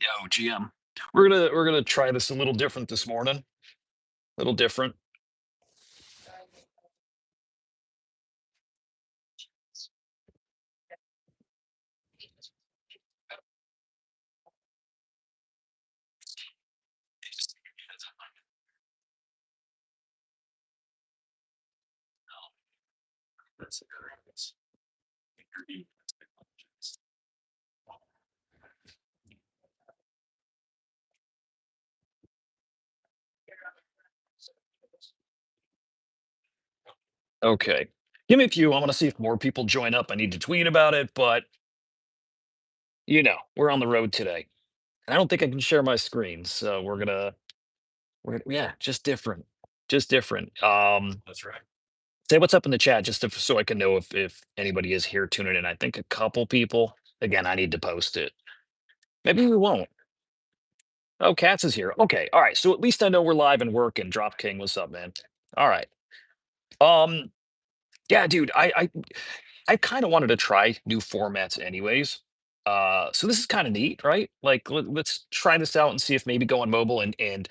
Yo, GM. We're gonna try this a little different this morning. A little different. Okay. Give me a few. I want to see if more people join up. I need to tweet about it, but we're on the road today. And I don't think I can share my screen. So yeah, just different. Just different. That's right. Say what's up in the chat so I can know if anybody is here tuning in. I think a couple people. Again, I need to post it. Maybe we won't. Oh, Katz is here. Okay. All right. So at least I know we're live and working. Drop King, what's up, man? All right. Um, yeah, dude, I kind of wanted to try new formats anyways. So this is kind of neat, right? Like let's try this out and see if maybe going mobile and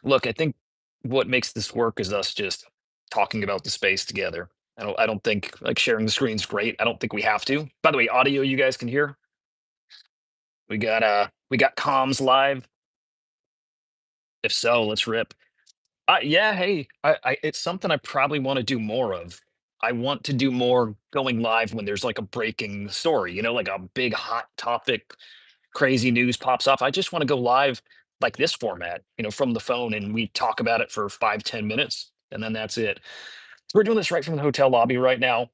look, I think what makes this work is us just talking about the space together. I don't think like sharing the screen's great. I don't think we have to. By the way, audio you guys can hear. We got comms live. If so, let's rip. Yeah, hey, it's something I probably want to do more of. I want to do more going live when there's like a breaking story, like a big hot topic, crazy news pops up. I just want to go live like this format, from the phone and we talk about it for 5, 10 minutes and then that's it. We're doing this right from the hotel lobby right now.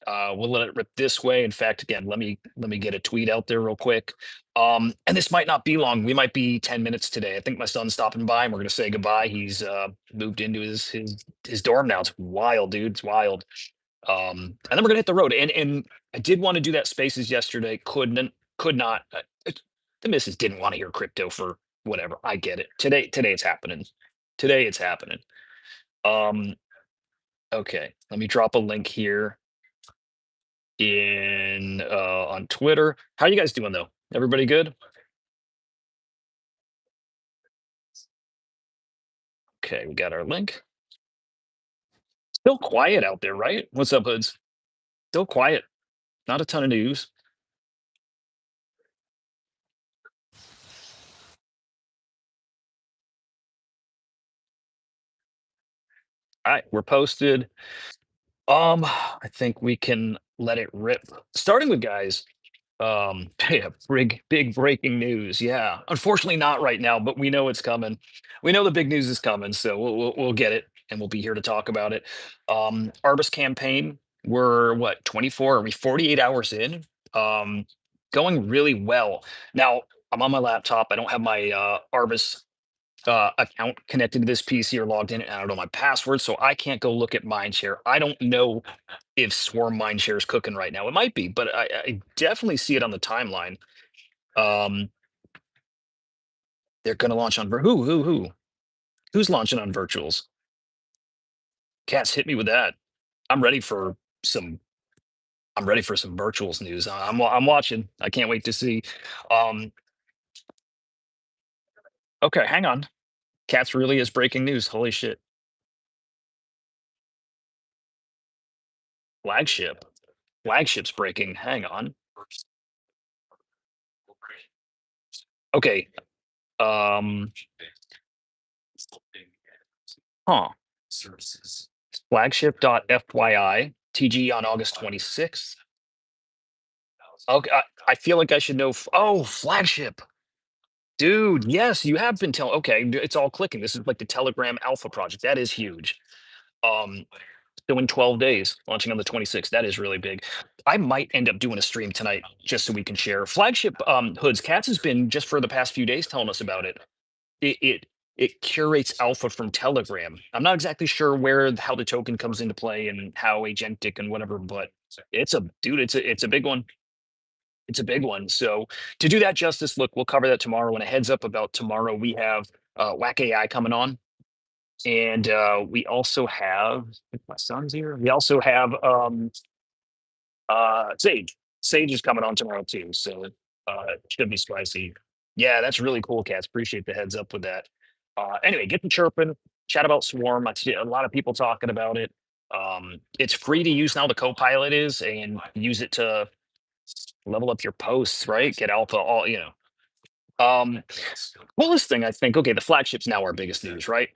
We'll let it rip this way. In fact, again, let me get a tweet out there real quick. And this might not be long. We might be 10 minutes today. I think my son's stopping by and we're gonna say goodbye. He's moved into his dorm now. It's wild, dude. It's wild. And then we're gonna hit the road. And I did want to do that spaces yesterday. Could not. The missus didn't want to hear crypto for whatever. I get it. Today it's happening. Today it's happening. Um, Okay, let me drop a link here in on Twitter. How you guys doing though? Everybody good? Okay, we got our link. Still quiet out there, right? What's up, hoods? Still quiet. Not a ton of news. All right, we're posted. I think we can let it rip. Starting with guys. Yeah, big breaking news. Yeah, unfortunately not right now, but we know it's coming. We know the big news is coming, so we'll get it, and we'll be here to talk about it. Arbus campaign. We're what 24? Are we 48 hours in? Um, Going really well. Now I'm on my laptop. I don't have my Arbus account connected to this PC or logged in, and I don't know my password, so I can't go look at Mindshare. I don't know if Swarm Mindshare is cooking right now. It might be, but I definitely see it on the timeline. Um, they're going to launch on who's launching on virtuals? Cats, hit me with that. I'm ready for some. I'm ready for some virtuals news. I'm watching. I can't wait to see. Um, okay, hang on. Cats really is breaking news. Holy shit! Flagship. Flagship's breaking. Hang on. Okay. Um, huh. Flagship.fyi TG on August 26th. Okay, I feel like I should know. Oh, flagship, dude. Yes, you have been telling. Okay, it's all clicking. This is like the Telegram Alpha project. That is huge. Um, so in 12 days, launching on the 26th. That is really big. I might end up doing a stream tonight just so we can share. Flagship Hoods Cats has been just for the past few days telling us about it. It curates alpha from Telegram. I'm not exactly sure how the token comes into play and how agentic and whatever, but it's a big one. It's a big one. So to do that justice, look, we'll cover that tomorrow. And a heads up about tomorrow, we have Whack AI coming on, and we also have if my son's here. We also have Sage. Sage is coming on tomorrow too, so it should be spicy. Yeah, that's really cool, cats. Appreciate the heads up with that. Anyway, get to chirping, chat about Swarm. I see a lot of people talking about it. It's free to use now. The Copilot is, and use it to level up your posts, right? Get alpha, all you know. Coolest thing I think. Okay, the flagship's now our biggest news, right?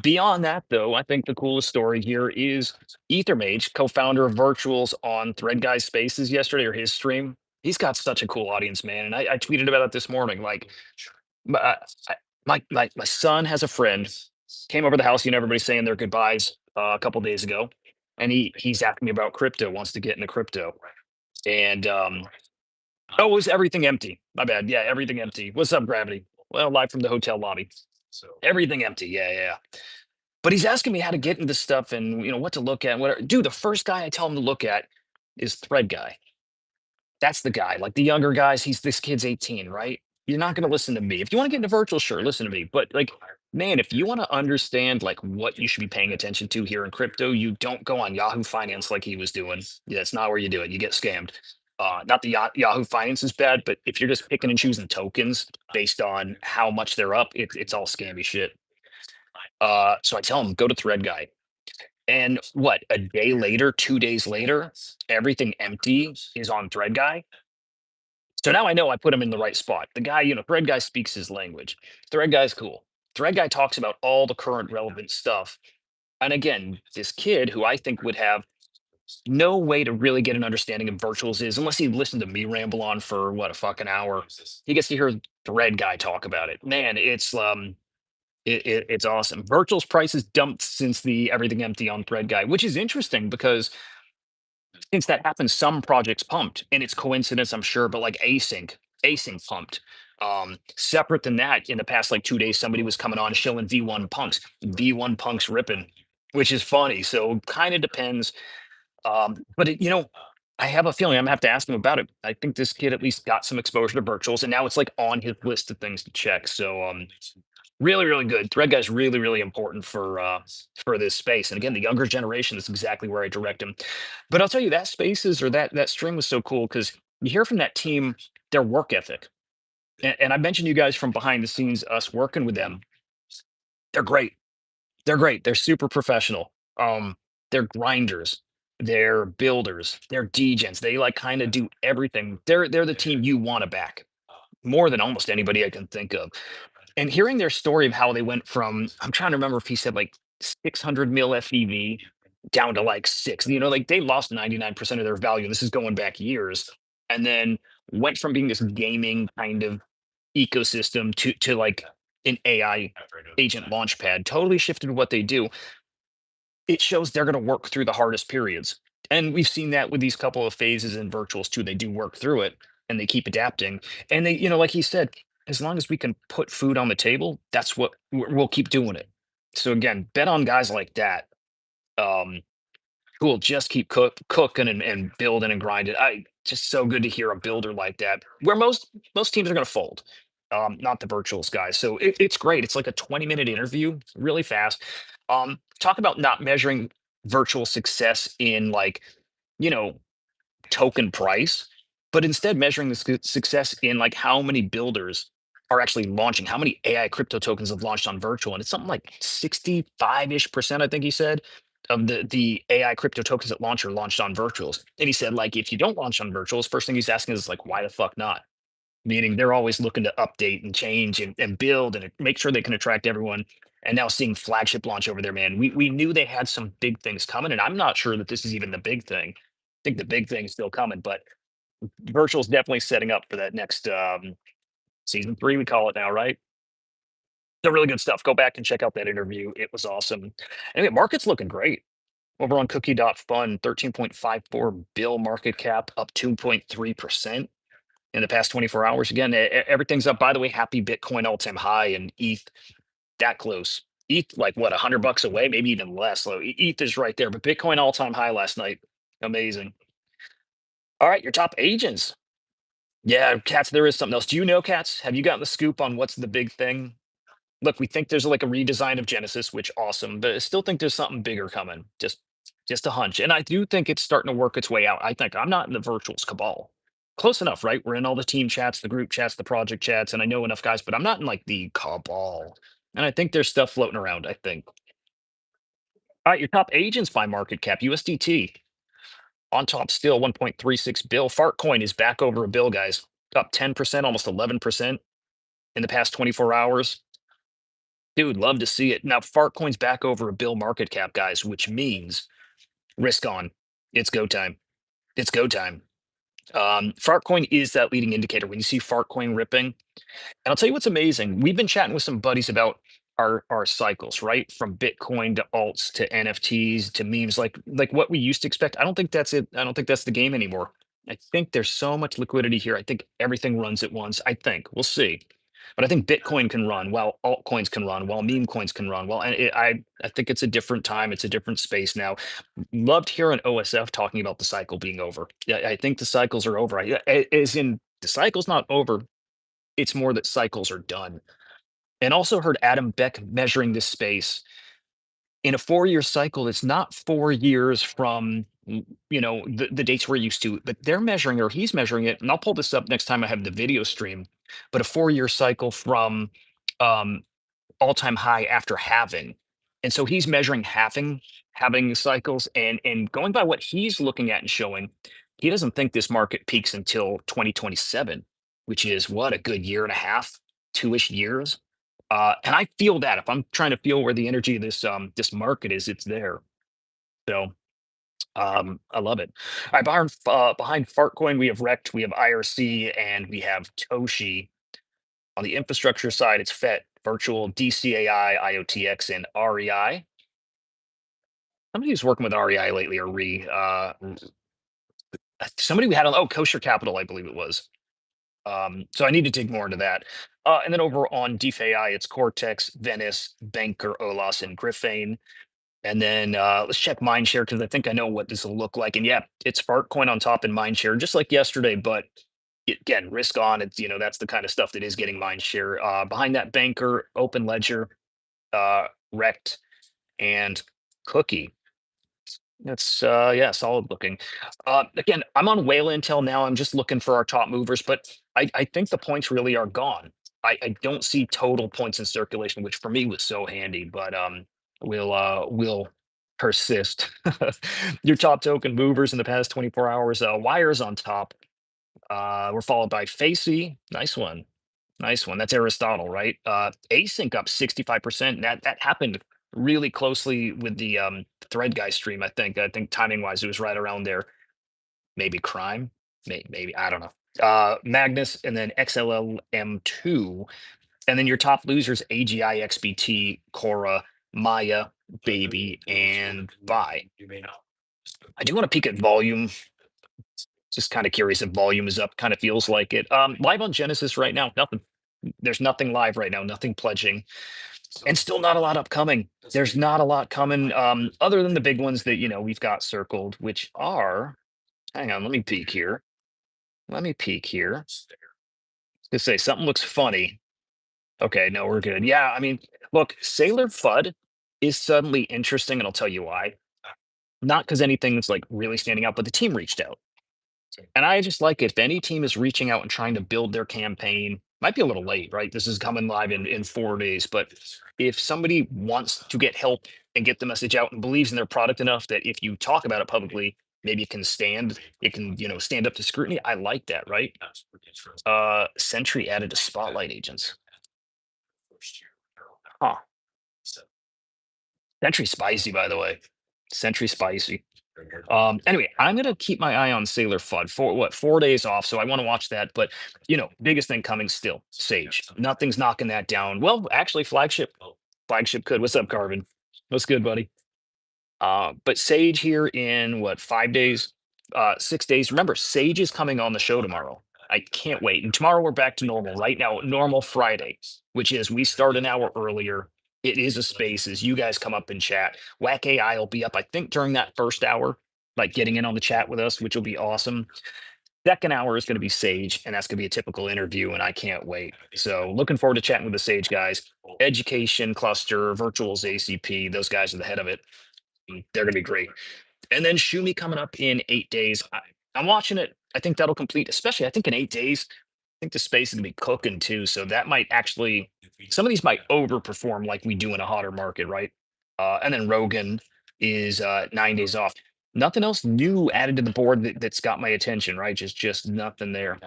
Beyond that, though, I think the coolest story here is Ethermage, co-founder of Virtuals on Thread Guy Spaces yesterday or his stream. He's got such a cool audience, man. And I tweeted about it this morning. Like, my, I, my son has a friend came over the house. You know, everybody's saying their goodbyes a couple days ago, and he's asking me about crypto. Wants to get into crypto, and oh, was everything empty? My bad. Yeah, everything empty. What's up, Gravity? Well, live from the hotel lobby. Everything empty. Yeah, yeah, yeah. But he's asking me how to get into stuff and what to look at. Whatever. Dude, the first guy I tell him to look at is Thread Guy. That's the guy. Like the younger guys, this kid's 18, right? You're not gonna listen to me. If you want to get into virtual, sure, listen to me. But like, man, if you want to understand like what you should be paying attention to here in crypto, you don't go on Yahoo Finance like he was doing. Yeah, it's not where you do it. You get scammed. Not the Yahoo Finance is bad, but if you're just picking and choosing tokens based on how much they're up, it's all scammy shit. So I tell him go to Thread Guy. And what, a day later, 2 days later, everything empty is on Thread Guy. So now I know I put him in the right spot. The guy, Thread Guy speaks his language. Thread Guy's cool. Thread Guy talks about all the current relevant stuff. And again, this kid who I think would have no way to really get an understanding of virtuals is unless he listened to me ramble on for what, a fucking hour. He gets to hear Thread Guy talk about it. Man, it's awesome. Virtuals prices dumped since the everything empty on Thread Guy, which is interesting because since that happens, some projects pumped, and it's coincidence, I'm sure, but like async pumped. Separate than that, in the past like 2 days, somebody was coming on shilling V1 punks, V1 punks ripping, which is funny. So kind of depends. But I have a feeling I'm gonna have to ask him about it. I think this kid at least got some exposure to virtuals, and now it's like on his list of things to check. So really, really good. Thread guy's really, really important for this space. And again, the younger generation is exactly where I direct him. But I'll tell you that spaces or that stream was so cool because you hear from that team their work ethic. And I mentioned you guys from behind the scenes, us working with them. They're great. They're great. They're super professional. They're grinders. They're builders. They're degens. They like kind of do everything. They're the team you want to back more than almost anybody I can think of. And hearing their story of how they went from, I'm trying to remember if he said like 600 mil FEV down to like six, like they lost 99% of their value. This is going back years. And then went from being this gaming kind of ecosystem to like an AI agent launchpad, totally shifted what they do. It shows they're going to work through the hardest periods. And we've seen that with these couple of phases in virtuals too. They do work through it and they keep adapting. And they, like he said, as long as we can put food on the table, that's what we'll keep doing it. So again, bet on guys like that. Um, who will just keep cooking and building and grinding. I just so good to hear a builder like that. Where most teams are going to fold, not the virtuals guys. So it's great. It's like a 20-minute interview, really fast. Talk about not measuring virtual success in like you know token price, but instead measuring the success in like how many builders are actually launching, how many AI crypto tokens have launched on virtual, and it's something like 65-ish%, I think he said, of the AI crypto tokens that launch are launched on virtuals. And he said, like, if you don't launch on virtuals, first thing he's asking is like, why the fuck not? Meaning they're always looking to update and change and build and make sure they can attract everyone. And now seeing flagship launch over there, man, we knew they had some big things coming, and I'm not sure that this is even the big thing. I think the big thing's still coming, but virtual's definitely setting up for that next season three, we call it now, right? So really good stuff. Go back and check out that interview. It was awesome. Anyway, market's looking great. Over on cookie.fun, 13.54 bill market cap, up 2.3% in the past 24 hours. Again, everything's up. By the way, happy Bitcoin all-time high and ETH that close. ETH like what, $100 away, maybe even less. So ETH is right there, but Bitcoin all-time high last night. Amazing. All right, your top agents. Yeah, Cats, there is something else. Do you know, Cats? Have you gotten the scoop on what's the big thing? Look, we think there's like a redesign of Genesis, which awesome, but I still think there's something bigger coming. Just a hunch. And I do think it's starting to work its way out. I think I'm not in the virtuals cabal. Close enough, right? We're in all the team chats, the group chats, the project chats, and I know enough guys, but I'm not in like the cabal. And I think there's stuff floating around, I think. All right, your top agents by market cap, USDT on top still 1.36 bill. Fartcoin is back over a bill, guys. Up 10%, almost 11% in the past 24 hours. Dude, love to see it. Now, Fartcoin's back over a bill market cap, guys, which means risk on. It's go time. It's go time. Fartcoin is that leading indicator. When you see Fartcoin ripping, and I'll tell you what's amazing. We've been chatting with some buddies about our cycles, right? From Bitcoin to alts to NFTs to memes, like what we used to expect. I don't think that's it. I don't think that's the game anymore. I think there's so much liquidity here. I think everything runs at once. I think we'll see, but I think Bitcoin can run while altcoins can run, while meme coins can run. Well, and I think it's a different time. It's a different space now. Loved hearing OSF talking about the cycle being over. Yeah, I think the cycles are over. As in the cycle's not over, it's more that cycles are done. And also heard Adam Beck measuring this space in a 4-year cycle. It's not 4 years from the dates we're used to, but they're measuring, or he's measuring it. And I'll pull this up next time I have the video stream. But a 4-year cycle from um, all-time high after halving. And so he's measuring halving cycles, and going by what he's looking at and showing, he doesn't think this market peaks until 2027, which is what, a good year and a half, 2-ish years. And I feel that if I'm trying to feel where the energy of this market is, it's there. So I love it. All right, behind Fartcoin, we have Rect, we have IRC, and we have Toshi. On the infrastructure side, it's FET, Virtual, DCAI, IOTX, and REI. Somebody who's working with REI lately, or somebody we had on, Kosher Capital, I believe it was. So I need to dig more into that. And then over on DeFi, it's Cortex, Venice, Banker, Olas, and Griffane. And then let's check Mindshare, because I think I know what this will look like. And yeah, it's Fartcoin on top in Mindshare, just like yesterday, but again, risk on. It's, that's the kind of stuff that is getting Mindshare. Behind that, Banker, Open Ledger, Rect, and Cookie. That's yeah, solid looking. Again, I'm on Whale Intel now. I'm just looking for our top movers, but I think the points really are gone. I don't see total points in circulation, which for me was so handy, but we'll persist. Your top token movers in the past 24 hours, Wires on top. We're followed by Facey. Nice one. Nice one. That's Aristotle, right? Async up 65%. That happened really closely with the Thread guy stream, I think. I think timing wise, it was right around there. Maybe Crime. Maybe I don't know. Magnus, and then XLLM2. And then your top losers, AGI, XBT, Cora, Maya, Baby, and Vi. I do want to peek at volume. Just kind of curious if volume is up. Kind of feels like it. Live on Genesis right now, nothing. There's nothing live right now, nothing pledging, and still not a lot upcoming. There's not a lot coming, other than the big ones that we've got circled, which are. Hang on, let me peek here. Let me peek here. To say something looks funny. Okay, no, we're good. Yeah, I mean, look, Sailor FUD is suddenly interesting, and I'll tell you why. Not because anything's like really standing out, but the team reached out. And I just like it. If any team is reaching out and trying to build their campaign, might be a little late, right? This is coming live in 4 days. But if somebody wants to get help and get the message out and believes in their product enough that if you talk about it publicly, maybe it can stand up to scrutiny. I like that, right? Sentry added to spotlight agents. Huh. Sentry spicy, by the way. Sentry spicy. Anyway, I'm gonna keep my eye on Sailor FUD for what, 4 days off, so I want to watch that. But biggest thing coming still, Sage. Nothing's knocking that down. Well, actually, flagship could. What's up, Carvin? What's good, buddy? But Sage here in what, 5 days, 6 days. Remember, Sage is coming on the show tomorrow. I can't wait. And tomorrow we're back to normal. Right now, normal Friday, which is we start an hour earlier. It is a space as you guys come up and chat. Whack AI will be up, I think, during that first hour, like getting in on the chat with us, which will be awesome. Second hour is going to be Sage, and that's going to be a typical interview, and I can't wait. So looking forward to chatting with the Sage guys. Education cluster, virtuals, ACP, those guys are the head of it. They're going to be great. And then Shumi coming up in 8 days. I'm watching it. I think that'll complete, especially I think in 8 days. I think the space is gonna be cooking too. So that might actually some of these might overperform like we do in a hotter market, right? And then Rogan is 9 days off. Nothing else new added to the board that's got my attention, right? Just nothing there.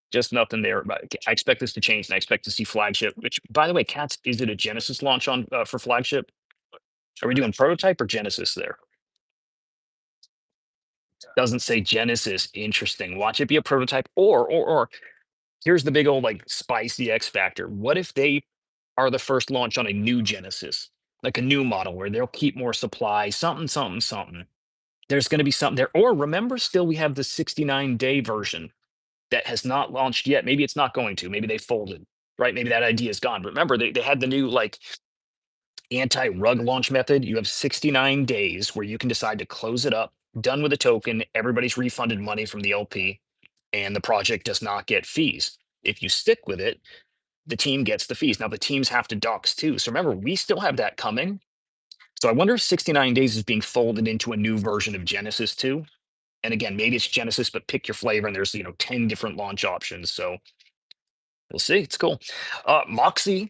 Just nothing there. But I expect this to change, and I expect to see flagship. Which, by the way, Cats, is it a Genesis launch on for flagship? Are we doing prototype or Genesis there? Doesn't say Genesis. Interesting. Watch it be a prototype, or here's the big old like spicy X factor. What if they are the first launch on a new Genesis, like a new model where they'll keep more supply, something, something, something. There's going to be something there. Or remember, still we have the 69-day version that has not launched yet. Maybe it's not going to. Maybe they folded, right? Maybe that idea is gone. But remember, they had the new like anti-rug launch method. You have 69 days where you can decide to close it up, done with the token. Everybody's refunded money from the LP, and the project does not get fees. If you stick with it, the team gets the fees. Now the teams have to docs too. So remember, we still have that coming. So I wonder if 69 days is being folded into a new version of Genesis too. And again, maybe it's Genesis, but pick your flavor, and there's 10 different launch options. So we'll see. It's cool. Moxie's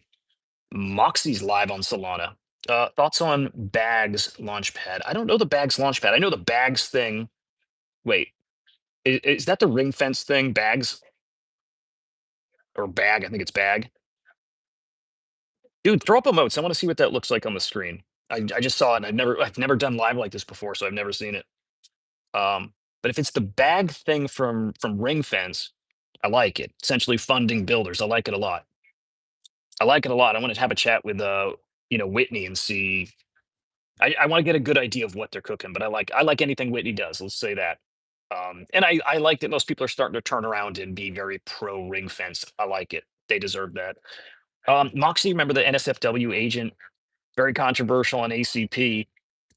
live on Solana. Thoughts on Bags Launchpad? I don't know the Bags Launchpad. I know the Bags thing. Wait, is that the ring fence thing? Bags or Bag? I think it's Bag. Dude, throw up emotes. I want to see what that looks like on the screen. I just saw it. And I've never done live like this before, so I've never seen it. But if it's the bag thing from Ring Fence, I like it. Essentially funding builders. I like it a lot. I like it a lot. I want to have a chat with Whitney and see. I want to get a good idea of what they're cooking, but I like anything Whitney does. Let's say that. And I like that most people are starting to turn around and be very pro Ring Fence. I like it. They deserve that. Moxie, remember the NSFW agent, very controversial on ACP,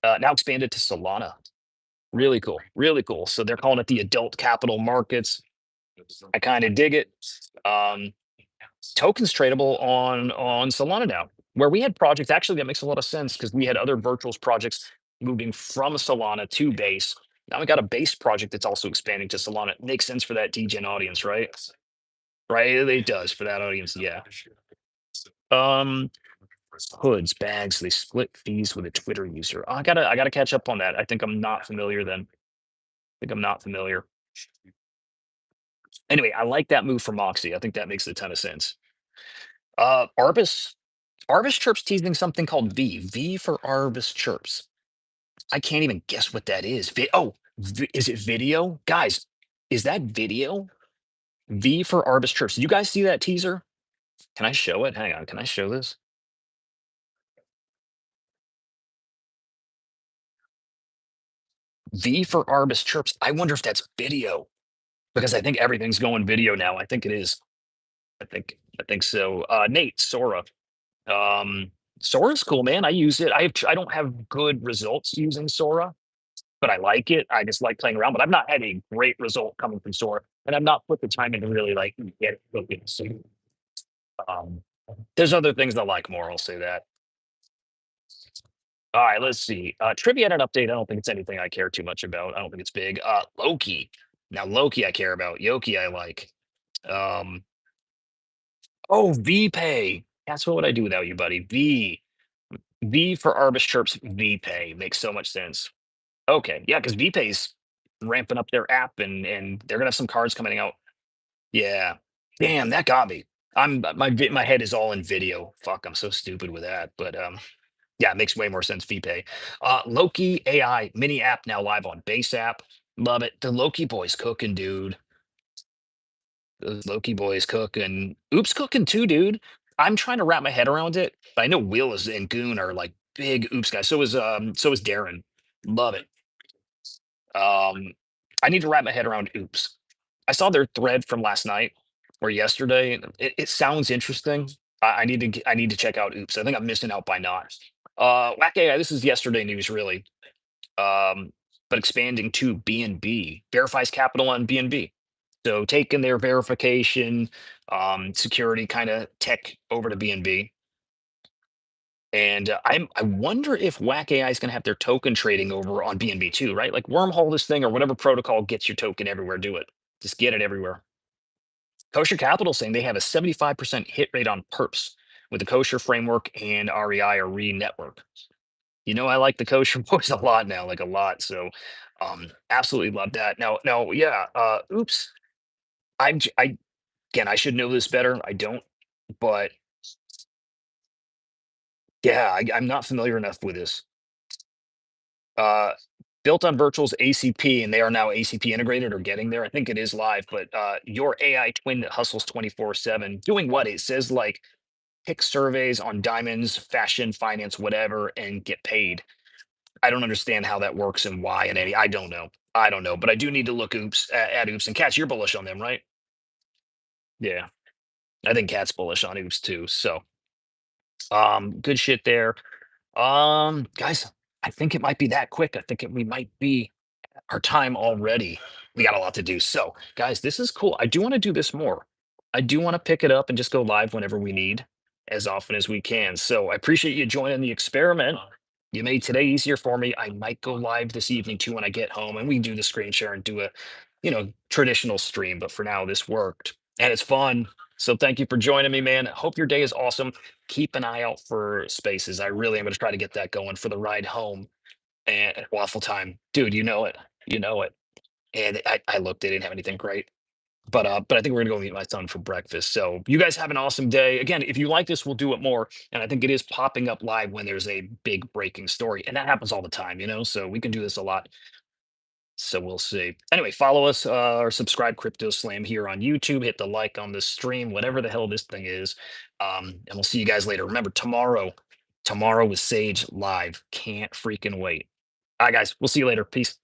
now expanded to Solana. Really cool, really cool. So they're calling it the adult capital markets. I kind of dig it. Um, Tokens tradable on Solana now, where we had projects. Actually, that makes a lot of sense because we had other virtuals projects moving from Solana to Base. Now we got a Base project that's also expanding to Solana. It makes sense for that DGen audience, right? Right, it does for that audience. Yeah. Um, Hoods, bags, they split fees with a Twitter user. I gotta catch up on that. I think I'm not familiar then. I think I'm not familiar. Anyway, I like that move for Moxie. I think that makes a ton of sense. Arbus Chirps teasing something called V for Arbus Chirps. I can't even guess what that is. Is it video? Guys, is that video? V for Arbus Chirps. Did you guys see that teaser? Can I show it? Hang on. Can I show this? V for Arbus Chirps. I wonder if that's video because I think everything's going video now. I think it is. I think so. Nate, Sora. Um, Sora's cool, man. I use it. I don't have good results using Sora, but I like it. I just like playing around, but I've not had a great result coming from Sora, and I've not put the time in to really like get it cooking. So, um, there's other things I like more. I'll say that. All right, let's see. Trivia and an update. I don't think it's anything I care too much about. I don't think it's big. Loki. Now Loki I care about. Yoki I like. Um, oh, VPay. That's what would I do without you, buddy? V for Arbus Chirps VPay makes so much sense. Okay, yeah, because VPay's ramping up their app and they're gonna have some cards coming out. Yeah. Damn, that got me. My head is all in video. Fuck, I'm so stupid with that. But yeah, it makes way more sense. VPay. Loki AI mini app now live on Base app. Love it. The Loki boys cooking, dude. Those Loki boys cooking. Oops cooking too, dude. I'm trying to wrap my head around it. I know Will is and Goon are like big oops guys. So is Darren. Love it. Um, I need to wrap my head around oops. I saw their thread from last night or yesterday. And it sounds interesting. I need to check out oops. I think I'm missing out by not. Whack AI, this is yesterday news really. Um, but expanding to BNB verifies capital on BNB. So taking their verification, security kind of tech over to BNB. And I wonder if Whack AI is going to have their token trading over on BNB too, right? Like wormhole this thing or whatever protocol gets your token everywhere. Do it. Just get it everywhere. Kosher Capital saying they have a 75% hit rate on perps with the kosher framework and REI or RE network. I like the kosher boys a lot now, like a lot. So absolutely love that. Now, yeah, oops. I again, I should know this better. I don't, but yeah, I'm not familiar enough with this. Uh, built on Virtual's ACP, and they are now ACP integrated or getting there. I think it is live, but your AI twin that hustles 24/7, doing what? It says like pick surveys on diamonds, fashion, finance, whatever, and get paid. I don't understand how that works and why and any. I don't know. I don't know, but I do need to look at oops and cats. You're bullish on them, right? Yeah, I think cat's bullish on oops too. So, good shit there. Guys, I think it might be that quick. I think we might be our time already. We got a lot to do. So, guys, this is cool. I do want to do this more. I do want to pick it up and just go live whenever we need, as often as we can. So, I appreciate you joining the experiment. You made today easier for me. I might go live this evening too when I get home, and we can do the screen share and do a, traditional stream. But for now, this worked and it's fun. So, thank you for joining me, man. Hope your day is awesome. Keep an eye out for spaces. I really am going to try to get that going for the ride home and waffle time, dude. You know it. And I looked, they didn't have anything great. But I think we're gonna go meet my son for breakfast. So you guys have an awesome day. Again, if you like this, we'll do it more. And I think it is popping up live when there's a big breaking story. And that happens all the time. So we can do this a lot. So we'll see. Anyway, follow us or subscribe CryptoSlam here on YouTube. Hit the like on the stream, whatever the hell this thing is. And we'll see you guys later. Remember, tomorrow with Sage live. Can't freaking wait. All right, guys. We'll see you later. Peace.